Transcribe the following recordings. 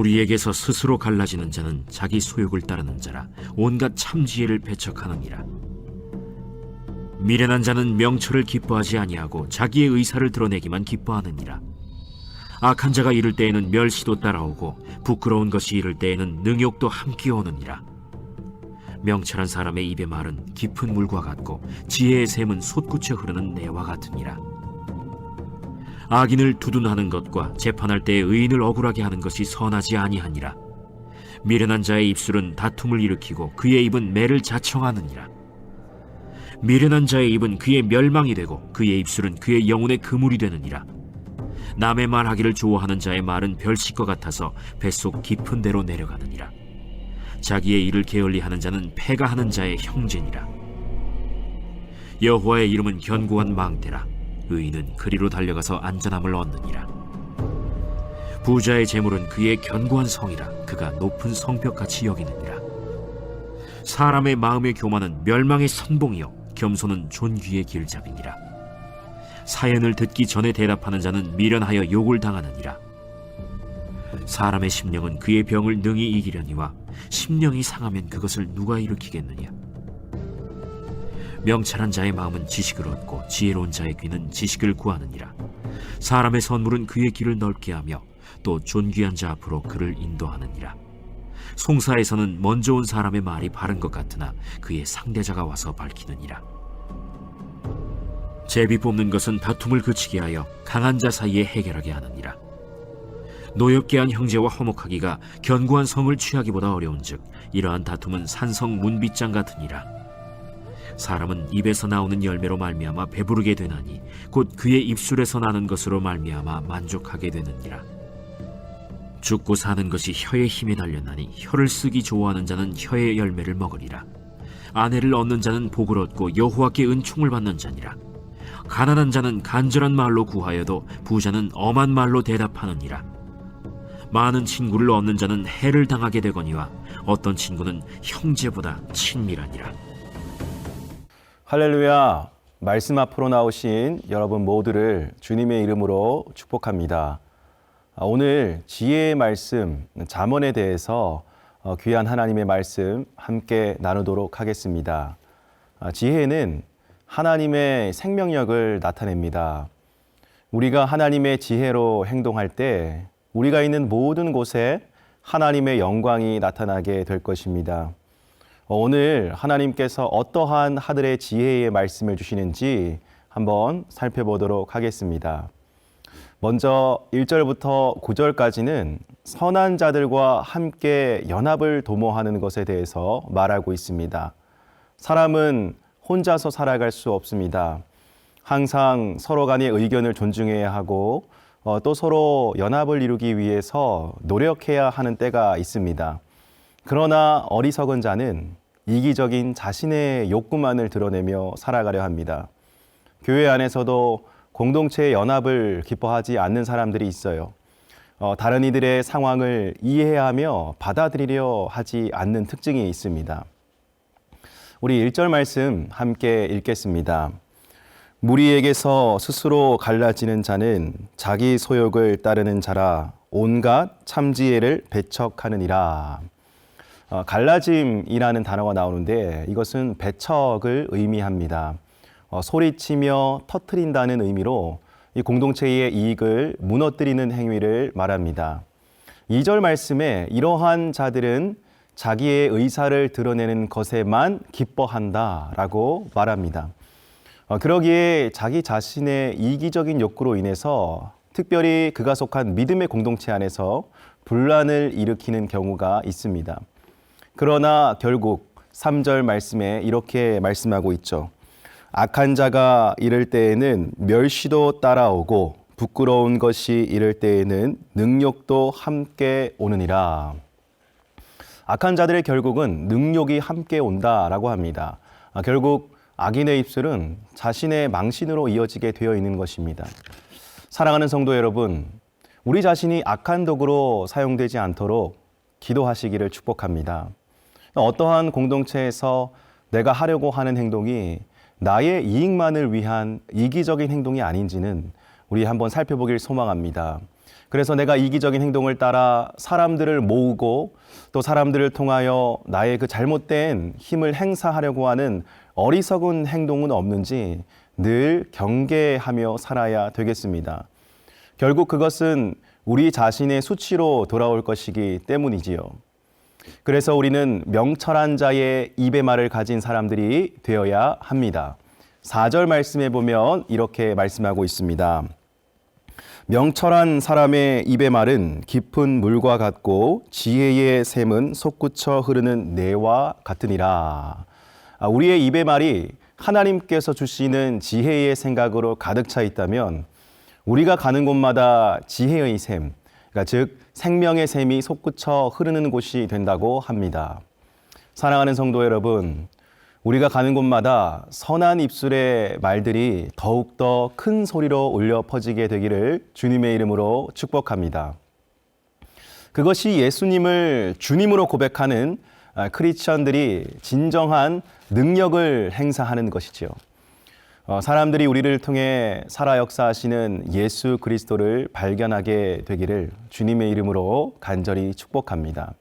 무리에게서 스스로 갈라지는 자는 자기 소욕을 따르는 자라 온갖 참지혜를 배척하느니라. 미련한 자는 명철을 기뻐하지 아니하고 자기의 의사를 드러내기만 기뻐하느니라. 악한 자가 이를 때에는 멸시도 따라오고 부끄러운 것이 이를 때에는 능욕도 함께 오느니라. 명철한 사람의 입의 말은 깊은 물과 같고 지혜의 샘은 솟구쳐 흐르는 내와 같으니라. 악인을 두둔하는 것과 재판할 때에 의인을 억울하게 하는 것이 선하지 아니하니라. 미련한 자의 입술은 다툼을 일으키고 그의 입은 매를 자청하느니라. 미련한 자의 입은 그의 멸망이 되고 그의 입술은 그의 영혼의 그물이 되느니라. 남의 말하기를 좋아하는 자의 말은 별식과 같아서 뱃속 깊은 데로 내려가느니라. 자기의 일을 게을리하는 자는 패가하는 자의 형제니라. 여호와의 이름은 견고한 망대라. 의인은 그리로 달려가서 안전함을 얻느니라. 부자의 재물은 그의 견고한 성이라. 그가 높은 성벽같이 여기느니라. 사람의 마음의 교만은 멸망의 선봉이요 겸손은 존귀의 길잡이니라. 사연을 듣기 전에 대답하는 자는 미련하여 욕을 당하느니라. 사람의 심령은 그의 병을 능히 이기려니와 심령이 상하면 그것을 누가 일으키겠느냐. 명철한 자의 마음은 지식을 얻고 지혜로운 자의 귀는 지식을 구하느니라. 사람의 선물은 그의 길을 넓게 하며 또 존귀한 자 앞으로 그를 인도하느니라. 송사에서는 먼저 온 사람의 말이 바른 것 같으나 그의 상대자가 와서 밝히느니라. 제비 뽑는 것은 다툼을 그치게 하여 강한 자 사이에 해결하게 하느니라. 노엽게 한 형제와 화목하기가 견고한 성을 취하기보다 어려운즉 이러한 다툼은 산성 문빗장 같으니라. 사람은 입에서 나오는 열매로 말미암아 배부르게 되나니 곧 그의 입술에서 나는 것으로 말미암아 만족하게 되느니라. 죽고 사는 것이 혀의 힘에 달렸나니 혀를 쓰기 좋아하는 자는 혀의 열매를 먹으리라. 아내를 얻는 자는 복을 얻고 여호와께 은총을 받는 자니라. 가난한 자는 간절한 말로 구하여도 부자는 엄한 말로 대답하느니라. 많은 친구를 얻는 자는 해를 당하게 되거니와 어떤 친구는 형제보다 친밀하니라. 할렐루야. 말씀 앞으로 나오신 여러분 모두를 주님의 이름으로 축복합니다. 오늘 지혜의 말씀, 잠언에 대해서 귀한 하나님의 말씀 함께 나누도록 하겠습니다. 지혜는 하나님의 생명력을 나타냅니다. 우리가 하나님의 지혜로 행동할 때 우리가 있는 모든 곳에 하나님의 영광이 나타나게 될 것입니다. 오늘 하나님께서 어떠한 하늘의 지혜의 말씀을 주시는지 한번 살펴보도록 하겠습니다. 먼저 1절부터 9절까지는 선한 자들과 함께 연합을 도모하는 것에 대해서 말하고 있습니다. 사람은 혼자서 살아갈 수 없습니다. 항상 서로 간의 의견을 존중해야 하고 또 서로 연합을 이루기 위해서 노력해야 하는 때가 있습니다. 그러나 어리석은 자는 이기적인 자신의 욕구만을 드러내며 살아가려 합니다. 교회 안에서도 공동체의 연합을 기뻐하지 않는 사람들이 있어요. 다른 이들의 상황을 이해하며 받아들이려 하지 않는 특징이 있습니다. 우리 1절 말씀 함께 읽겠습니다. 무리에게서 스스로 갈라지는 자는 자기 소욕을 따르는 자라 온갖 참지혜를 배척하느니라. 갈라짐이라는 단어가 나오는데 이것은 배척을 의미합니다. 소리치며 터뜨린다는 의미로 이 공동체의 이익을 무너뜨리는 행위를 말합니다. 2절 말씀에 이러한 자들은 자기의 의사를 드러내는 것에만 기뻐한다라고 말합니다. 그러기에 자기 자신의 이기적인 욕구로 인해서 특별히 그가 속한 믿음의 공동체 안에서 분란을 일으키는 경우가 있습니다. 그러나 결국 3절 말씀에 이렇게 말씀하고 있죠. 악한 자가 이를 때에는 멸시도 따라오고 부끄러운 것이 이를 때에는 능욕도 함께 오느니라. 악한 자들의 결국은 능욕이 함께 온다라고 합니다. 결국 악인의 입술은 자신의 망신으로 이어지게 되어 있는 것입니다. 사랑하는 성도 여러분, 우리 자신이 악한 도구로 사용되지 않도록 기도하시기를 축복합니다. 어떠한 공동체에서 내가 하려고 하는 행동이 나의 이익만을 위한 이기적인 행동이 아닌지는 우리 한번 살펴보길 소망합니다. 그래서 내가 이기적인 행동을 따라 사람들을 모으고 또 사람들을 통하여 나의 그 잘못된 힘을 행사하려고 하는 어리석은 행동은 없는지 늘 경계하며 살아야 되겠습니다. 결국 그것은 우리 자신의 수치로 돌아올 것이기 때문이지요. 그래서 우리는 명철한 자의 입의 말을 가진 사람들이 되어야 합니다. 4절 말씀에 보면 이렇게 말씀하고 있습니다. 명철한 사람의 입의 말은 깊은 물과 같고 지혜의 샘은 솟구쳐 흐르는 내와 같으니라. 우리의 입의 말이 하나님께서 주시는 지혜의 생각으로 가득 차 있다면 우리가 가는 곳마다 지혜의 샘, 그러니까 즉 생명의 샘이 솟구쳐 흐르는 곳이 된다고 합니다. 사랑하는 성도 여러분, 우리가 가는 곳마다 선한 입술의 말들이 더욱더 큰 소리로 울려 퍼지게 되기를 주님의 이름으로 축복합니다. 그것이 예수님을 주님으로 고백하는 크리스천들이 진정한 능력을 행사하는 것이지요. 사람들이 우리를 통해 살아 역사하시는 예수 그리스도를 발견하게 되기를 주님의 이름으로 간절히 축복합니다.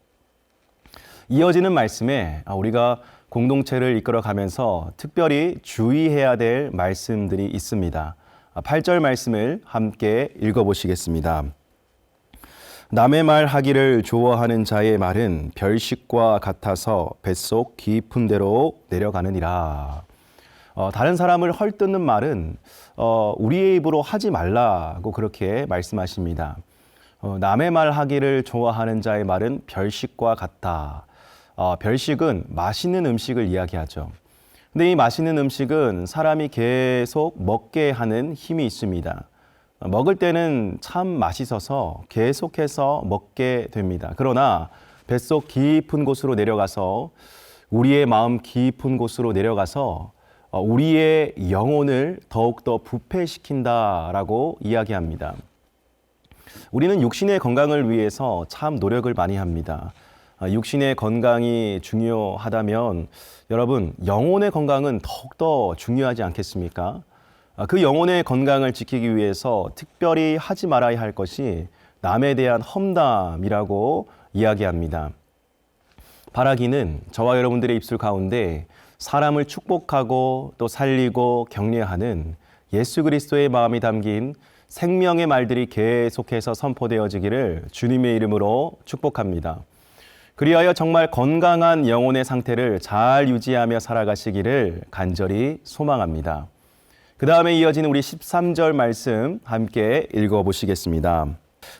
이어지는 말씀에 우리가 공동체를 이끌어가면서 특별히 주의해야 될 말씀들이 있습니다. 8절 말씀을 함께 읽어보시겠습니다. 남의 말 하기를 좋아하는 자의 말은 별식과 같아서 뱃속 깊은 데로 내려가느니라. 다른 사람을 헐뜯는 말은 우리의 입으로 하지 말라고 그렇게 말씀하십니다. 남의 말 하기를 좋아하는 자의 말은 별식과 같다. 별식은 맛있는 음식을 이야기하죠. 근데 이 맛있는 음식은 사람이 계속 먹게 하는 힘이 있습니다. 먹을 때는 참 맛있어서 계속해서 먹게 됩니다. 그러나 뱃속 깊은 곳으로 내려가서 우리의 마음 깊은 곳으로 내려가서 우리의 영혼을 더욱더 부패시킨다라고 이야기합니다. 우리는 육신의 건강을 위해서 참 노력을 많이 합니다. 육신의 건강이 중요하다면 여러분, 영혼의 건강은 더욱더 중요하지 않겠습니까? 그 영혼의 건강을 지키기 위해서 특별히 하지 말아야 할 것이 남에 대한 험담이라고 이야기합니다. 바라기는 저와 여러분들의 입술 가운데 사람을 축복하고 또 살리고 격려하는 예수 그리스도의 마음이 담긴 생명의 말들이 계속해서 선포되어지기를 주님의 이름으로 축복합니다. 그리하여 정말 건강한 영혼의 상태를 잘 유지하며 살아가시기를 간절히 소망합니다. 그 다음에 이어지는 우리 13절 말씀 함께 읽어보시겠습니다.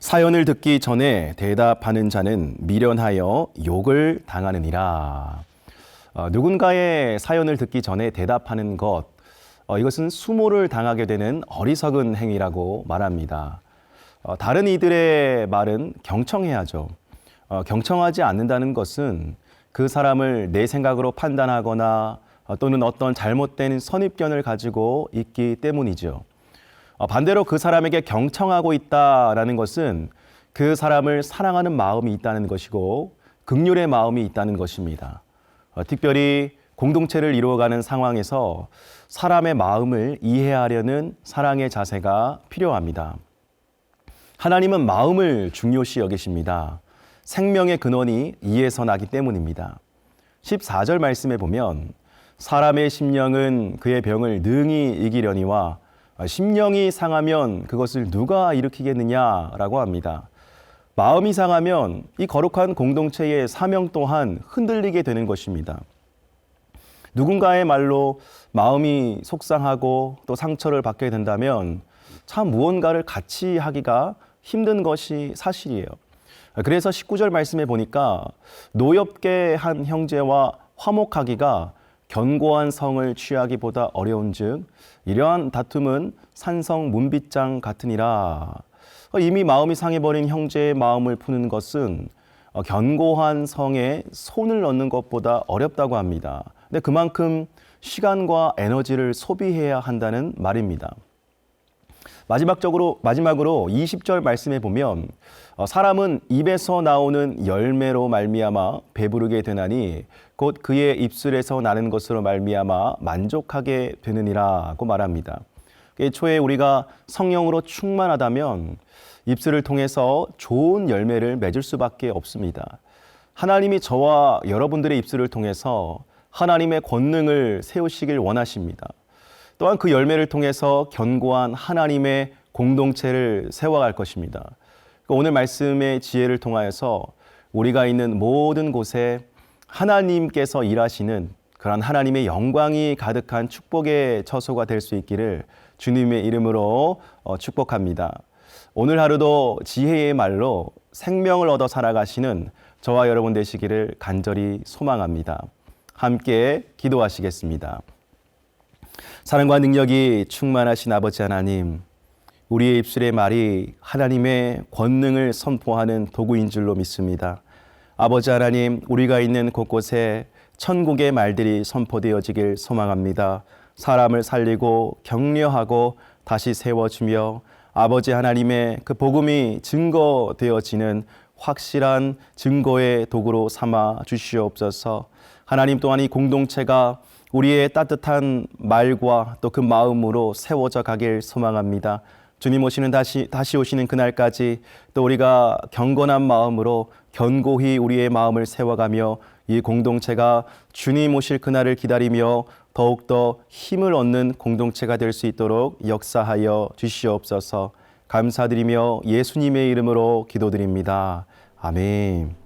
사연을 듣기 전에 대답하는 자는 미련하여 욕을 당하느니라. 누군가의 사연을 듣기 전에 대답하는 것, 이것은 수모를 당하게 되는 어리석은 행위라고 말합니다. 다른 이들의 말은 경청해야죠. 경청하지 않는다는 것은 그 사람을 내 생각으로 판단하거나 또는 어떤 잘못된 선입견을 가지고 있기 때문이죠. 반대로 그 사람에게 경청하고 있다라는 것은 그 사람을 사랑하는 마음이 있다는 것이고 긍휼의 마음이 있다는 것입니다. 특별히 공동체를 이루어가는 상황에서 사람의 마음을 이해하려는 사랑의 자세가 필요합니다. 하나님은 마음을 중요시 여기십니다. 생명의 근원이 이에서 나기 때문입니다. 14절 말씀에 보면 사람의 심령은 그의 병을 능히 이기려니와 심령이 상하면 그것을 누가 일으키겠느냐라고 합니다. 마음이 상하면 이 거룩한 공동체의 사명 또한 흔들리게 되는 것입니다. 누군가의 말로 마음이 속상하고 또 상처를 받게 된다면 참 무언가를 같이 하기가 힘든 것이 사실이에요. 그래서 19절 말씀에 보니까 노엽게 한 형제와 화목하기가 견고한 성을 취하기보다 어려운즉 이러한 다툼은 산성 문빗장 같으니라. 이미 마음이 상해버린 형제의 마음을 푸는 것은 견고한 성에 손을 넣는 것보다 어렵다고 합니다. 근데 그만큼 시간과 에너지를 소비해야 한다는 말입니다. 마지막으로 20절 말씀에 보면 사람은 입에서 나오는 열매로 말미암아 배부르게 되나니 곧 그의 입술에서 나는 것으로 말미암아 만족하게 되느니라고 말합니다. 애초에 우리가 성령으로 충만하다면 입술을 통해서 좋은 열매를 맺을 수밖에 없습니다. 하나님이 저와 여러분들의 입술을 통해서 하나님의 권능을 세우시길 원하십니다. 또한 그 열매를 통해서 견고한 하나님의 공동체를 세워갈 것입니다. 오늘 말씀의 지혜를 통하여서 우리가 있는 모든 곳에 하나님께서 일하시는 그런 하나님의 영광이 가득한 축복의 처소가 될 수 있기를 주님의 이름으로 축복합니다. 오늘 하루도 지혜의 말로 생명을 얻어 살아가시는 저와 여러분 되시기를 간절히 소망합니다. 함께 기도하시겠습니다. 사랑과 능력이 충만하신 아버지 하나님, 우리의 입술의 말이 하나님의 권능을 선포하는 도구인 줄로 믿습니다. 아버지 하나님, 우리가 있는 곳곳에 천국의 말들이 선포되어지길 소망합니다. 사람을 살리고 격려하고 다시 세워주며 아버지 하나님의 그 복음이 증거되어지는 확실한 증거의 도구로 삼아 주시옵소서. 하나님 또한 이 공동체가 우리의 따뜻한 말과 또 그 마음으로 세워져 가길 소망합니다. 주님 오시는 다시 오시는 그날까지 또 우리가 경건한 마음으로 견고히 우리의 마음을 세워가며 이 공동체가 주님 오실 그날을 기다리며 더욱더 힘을 얻는 공동체가 될 수 있도록 역사하여 주시옵소서. 감사드리며 예수님의 이름으로 기도드립니다. 아멘.